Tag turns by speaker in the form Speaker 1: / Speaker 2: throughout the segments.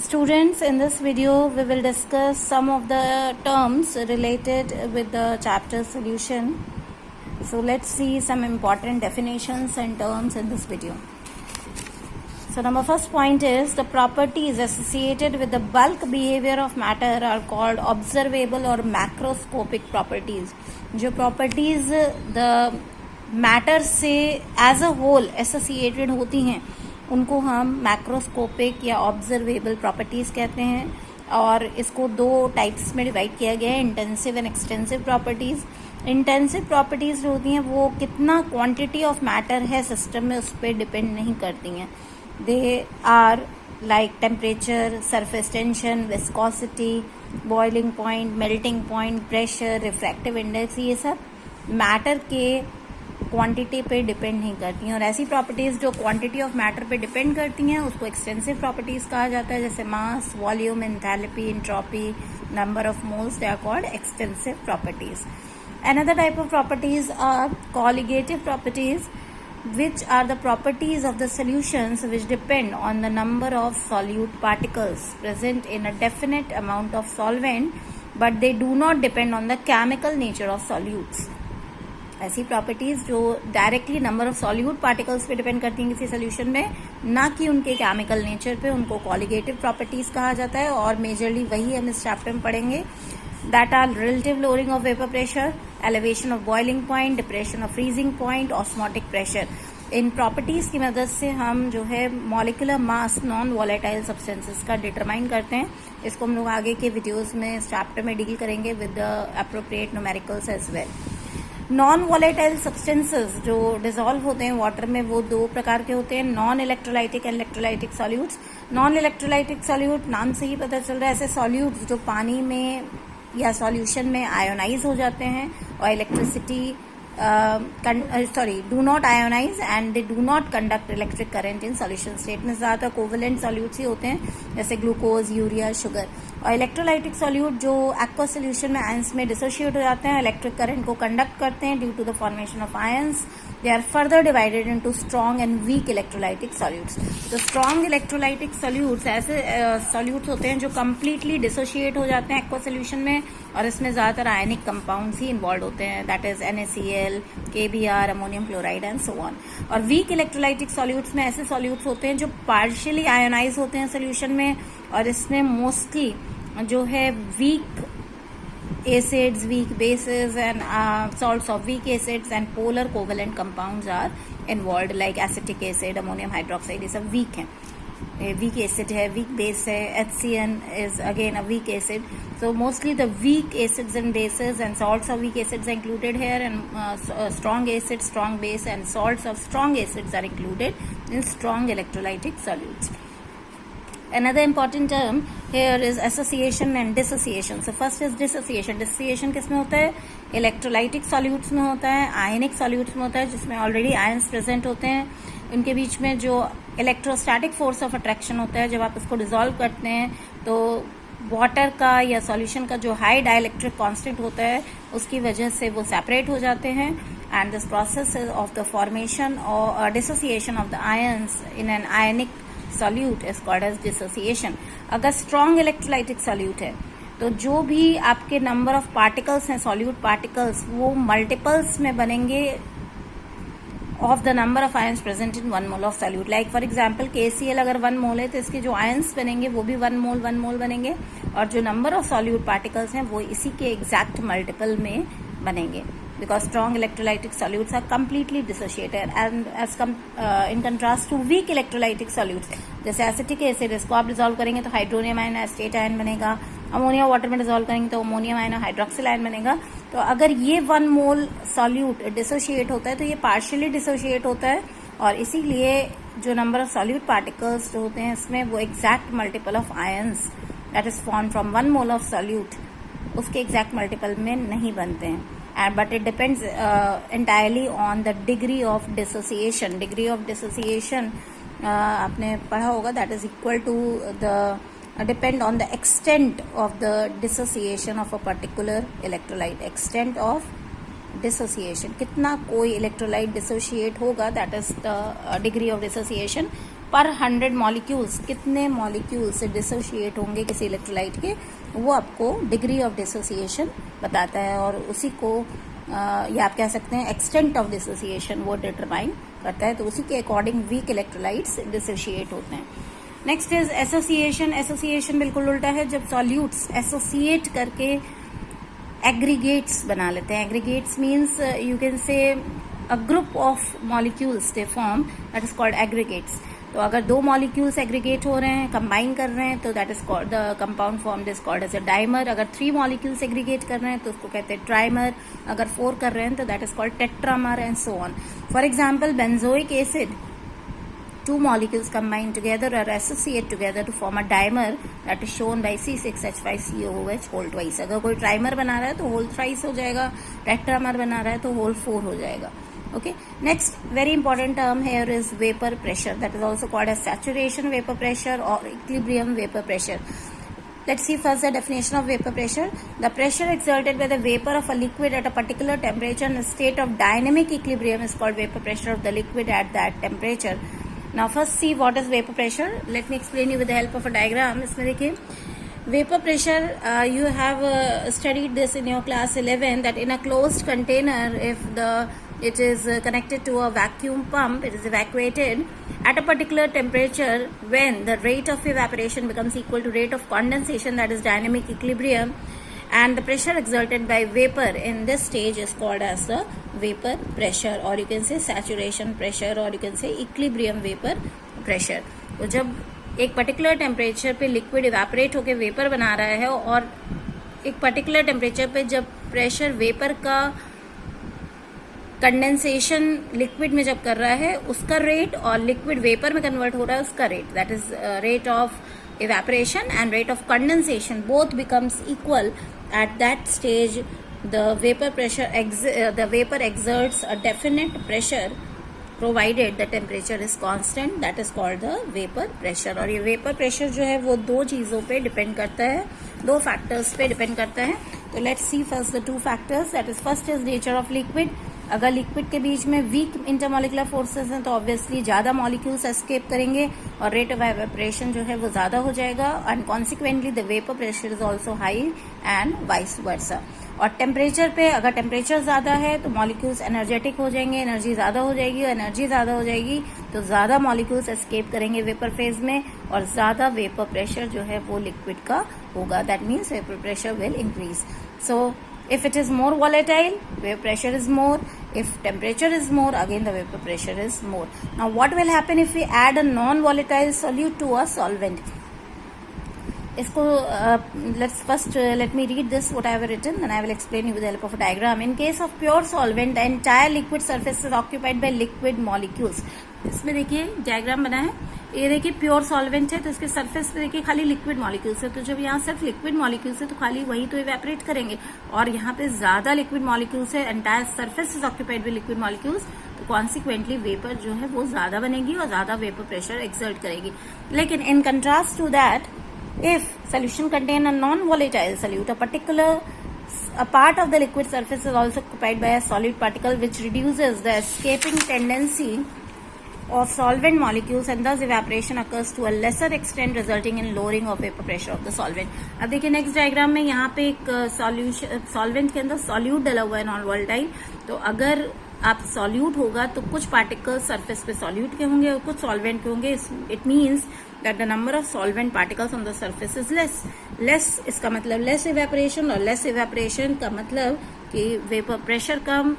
Speaker 1: Students, in this video we will discuss some of the terms related with the chapter solution. So let's see some important definitions and terms in this video. So number first point is the properties associated with the bulk behavior of matter are called observable or macroscopic properties. जो properties the matter से as a whole associated होती हैं उनको हम macroscopic या observable properties कहते हैं और इसको दो टाइप्स में डिवाइड किया गया है, intensive and extensive properties. Intensive properties जो होती हैं वो कितना क्वांटिटी ऑफ मैटर है सिस्टम में उस पर डिपेंड नहीं करती हैं. They are like temperature, surface tension, viscosity, boiling point, melting point, pressure, refractive index, ये सब मैटर के क्वांटिटी पे डिपेंड नहीं करती हैं. और ऐसी प्रॉपर्टीज़ जो क्वांटिटी ऑफ मैटर पे डिपेंड करती हैं उसको एक्सटेंसिव प्रॉपर्टीज़ कहा जाता है, जैसे mass, volume, enthalpy, entropy, number of moles. They are called extensive properties. Another type of properties are colligative properties, which are the properties of the solutions which depend on the number of solute particles present in a definite amount of solvent, but they do not depend on the chemical nature of solutes. ऐसी properties जो directly number of solute particles पे depend करती हैं किसी solution में, ना कि उनके केमिकल नेचर पे, उनको कॉलिगेटिव प्रॉपर्टीज़ कहा जाता है. और मेजरली वही हम इस चैप्टर में पढ़ेंगे. That are relative lowering of vapour pressure, elevation of boiling point, depression of freezing point, osmotic pressure. इन प्रॉपर्टीज़ की मदद से हम जो है molecular mass non volatile substances का डिटरमाइन करते हैं. इसको हम लोग आगे के वीडियोज़ में इस चैप्टर में डील करेंगे with the appropriate numericals as well. Non volatile substances जो डिजॉल्व होते हैं वाटर में वो दो प्रकार के होते हैं, non electrolytic and electrolytic solutes. Non electrolytic solute नाम से ही पता चल रहा है, ऐसे सॉल्यूट्स जो पानी में या सॉल्यूशन में आयोनाइज हो जाते हैं और electricity do not ionise and they do not conduct electric current in solution state में. ज़्यादातर कोवेलेंट सॉल्यूट्स ही होते हैं जैसे ग्लूकोज, यूरिया, शुगर. और इलेक्ट्रोलाइटिक सॉल्यूट जो एक्वा सोल्यूशन में आयंस में डिसोशिएट हो जाते हैं, इलेक्ट्रिक करंट को कंडक्ट करते हैं due to the formation of ions. They are further divided into strong and weak electrolytic solutes. तो स्ट्रॉन्ग इलेक्ट्रोलाइटिक सॉल्यूट्स ऐसे सॉल्यूट्स होते हैं जो कम्प्लीटली डिसोशिएट हो जाते हैं एक्वा सोल्यूशन में और इसमें ज़्यादातर आयनिक कंपाउंड्स ही इन्वॉल्व होते हैं, that is NaCl, KBr, ammonium chloride and so on. और वीक इलेक्ट्रोलाइटिक सॉल्यूट्स में ऐसे सॉल्यूट्स होते हैं जो पार्शियली आयोनाइज होते हैं सोल्यूशन में और इसमें मोस्टली जो है week acids, weak bases and salts of weak acids and polar covalent compounds are involved, like acetic acid, ammonium hydroxide. ये सब weak हैं. Weak acid है, weak base है. HCN is again a weak acid. So mostly the weak acids and bases and salts of weak acids are included here, and strong acids, strong base and salts of strong acids are included in strong electrolytic solutes. Another important term here is association and dissociation. So first is dissociation. Dissociation किसमें होता है? Electrolytic solutes में होता है, आयनिक solutes में होता है जिसमें ऑलरेडी आयंस प्रेजेंट होते हैं. इनके बीच में जो इलेक्ट्रोस्टैटिक फोर्स ऑफ अट्रैक्शन होता है, जब आप इसको डिसॉल्व करते हैं तो वाटर का या सॉल्यूशन का जो हाई डाइलेक्ट्रिक कांस्टेंट होता है उसकी वजह से वो सेपरेट हो जाते हैं. And this process of the formation और dissociation of the ions in an ionic solute is called as dissociation. अगर स्ट्रॉन्ग इलेक्ट्रोलाइटिक सॉल्यूट है तो जो भी आपके नंबर ऑफ पार्टिकल्स हैं, सॉल्यूट पार्टिकल्स, वो मल्टीपल्स में बनेंगे of the number of ions present in 1 mole of solute. Like for example KCl अगर 1 मोल है तो इसके जो आयंस बनेंगे वो भी 1 मोल बनेंगे और जो नंबर ऑफ सॉल्यूट पार्टिकल्स हैं वो इसी के एग्जैक्ट मल्टीपल में बनेंगे, because strong electrolytic solutes are completely dissociated and in contrast to weak electrolytic solutes. जैसे एसिटिक एसिड, इसको आप डिसॉल्व करेंगे तो हाइड्रोनियम आयन एस्टेट आयन बनेगा. अमोनिया वाटर में डिसॉल्व करेंगे तो अमोनियम आयन हाइड्रोक्सिल आयन बनेगा. तो अगर ये 1 मोल सॉल्यूट डिसोशिएट होता है तो ये पार्शियली डिसोशिएट होता है और इसीलिए जो नंबर ऑफ सॉल्यूट पार्टिकल्स जो होते हैं इसमें वो exact multiple of ions that is form from 1 mole of solute उसके एग्जैक्ट मल्टीपल में नहीं बनते हैं. But it depends entirely on the degree of dissociation. Degree of dissociation आपने पढ़ा होगा, that is equal to the depend on the extent of the dissociation of a particular electrolyte. Extent of dissociation, कितना कोई electrolyte dissociate होगा, that is the degree of dissociation पर 100 molecules, कितने molecules dissociate होंगे किसी इलेक्ट्रोलाइट के, वो आपको डिग्री ऑफ डिसोसिएशन बताता है, और उसी को या आप कह सकते हैं एक्सटेंट ऑफ डिसोसिएशन वो डिटरमाइन करता है। तो उसी के अकॉर्डिंग वीक इलेक्ट्रोलाइट्स डिसोशिएट होते हैं। Next is association. एसोसिएशन बिल्कुल उल्टा है, जब सॉल्यूट्स एसोसिएट करके एग्रीगेट्स बना लेते हैं। Aggregates means you can say a group of molecules they form, that is called aggregates. तो अगर 2 मॉलिक्यूल्स एग्रीगेट हो रहे हैं, कंबाइन कर रहे हैं, तो that is called the compound form is called as a dimer. अगर 3 मॉलिक्यूल्स एग्रीगेट कर रहे हैं तो उसको कहते हैं ट्राइमर। अगर 4 कर रहे हैं तो that is called tetramer and so on. For example benzoic acid, 2 molecules combine together or associate together to form a dimer that is shown by C6H5COOH whole twice. अगर कोई ट्राइमर बना रहा है तो होल थ्राइस हो जाएगा, tetramer बना रहा है तो होल 4 हो जाएगा। Okay. Next, very important term here is vapor pressure. That is also called as saturation vapor pressure or equilibrium vapor pressure. Let's see first the definition of vapor pressure. The pressure exerted by the vapor of a liquid at a particular temperature in a state of dynamic equilibrium is called vapor pressure of the liquid at that temperature. Now first see what is vapor pressure. Let me explain you with the help of a diagram. इसमें देखिए vapor pressure, you have studied this in your class 11 that in a closed container, if it is connected to a vacuum pump, it is evacuated at a particular temperature when the rate of evaporation becomes equal to rate of condensation, that is dynamic equilibrium, and the pressure exerted by vapor in this stage is called as the vapor pressure, or you can say saturation pressure, or you can say equilibrium vapor pressure. तो जब एक particular temperature पे liquid evaporate होकर vapour बना रहा है, और एक पर्टिकुलर टेम्परेचर पे जब प्रेशर वेपर का कंडेंसेशन लिक्विड में जब कर रहा है उसका रेट, और लिक्विड वेपर में कन्वर्ट हो रहा है उसका rate, that is rate of evaporation and rate of condensation both becomes equal. At that stage the vapor exerts a definite pressure provided the temperature is constant, that is called the vapor pressure. और ये vapor pressure जो है वो 2 चीज़ों पे depend करता है, 2 factors पे डिपेंड करता है। तो let's see first the 2 factors, that is first is nature of liquid. अगर लिक्विड के बीच में वीक इंटरमोलिकुलर फोर्सेस हैं तो ऑब्वियसली ज्यादा मॉलिक्यूल्स एस्केप करेंगे और रेट ऑफ एवेपोरेशन जो है वो ज्यादा हो जाएगा, and consequently the vapour pressure is also high and vice versa. और टेम्परेचर पे अगर टेम्परेचर ज्यादा है तो मॉलिक्यूल्स एनर्जेटिक हो जाएंगे, एनर्जी ज्यादा हो जाएगी, और एनर्जी ज्यादा हो जाएगी तो ज्यादा मॉलिक्यूल्स एस्केप करेंगे वेपर फेज में, और ज्यादा वेपर प्रेशर जो है वो लिक्विड का होगा, that means vapour pressure will increase. So if it is more volatile, vapor pressure is more. If temperature is more, again the vapor pressure is more. Now what will happen if we add a non-volatile solute to a solvent? इसको let me read this what I have written, then I will explain you with the help of a diagram. In case of pure solvent, the entire liquid surface is occupied by liquid molecules. इसमें देखिए diagram बना है, ये देखिए pure solvent है तो इसके surface पे देखिए खाली लिक्विड मॉलिक्यूल्स है, तो जब यहाँ सिर्फ लिक्विड मॉलिक्यूल्स है तो खाली वही तो इवेपोरेट करेंगे, और यहाँ पे ज्यादा लिक्विड मॉलिक्यूल्स है, entire surface is occupied with liquid molecules, तो कॉन्सिक्वेंटली वेपर जो है वो ज्यादा बनेगी और ज्यादा वेपर प्रेशर एक्सर्ट करेगी। लेकिन in contrast to that, if solution contain a non-volatile solute, a part of the liquid surface is also occupied by a solid particle which reduces the escaping tendency of solvent molecules, and thus evaporation occurs to a lesser extent resulting in lowering of vapor pressure of the solvent. अब देखिए next diagram में यहाँ पे एक solvent के अंदर solute डला हुआ है नॉन वोलेटाइल, तो अगर आप सॉल्यूट होगा तो कुछ पार्टिकल्स सरफेस पे सॉल्यूट के होंगे और कुछ सॉल्वेंट के होंगे। It means that the number of solvent particles on the surface is less. इसका मतलब लेस इवेपोरेशन, और लेस इवेपोरेशन का मतलब कि वेपर प्रेशर कम,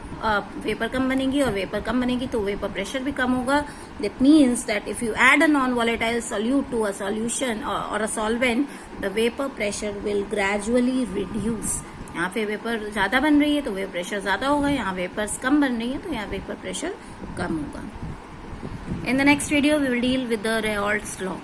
Speaker 1: वेपर कम बनेगी, और वेपर कम बनेगी तो वेपर प्रेशर भी कम होगा। That means that if you add a non volatile solute to a solution और a solvent, the vapour pressure will gradually reduce. यहाँ पे वेपर ज्यादा बन रही है तो वेपर प्रेशर ज्यादा होगा, यहाँ वेपर्स कम बन रही है तो यहाँ वेपर प्रेशर कम होगा। In the next video we will deal with the Raoult's law.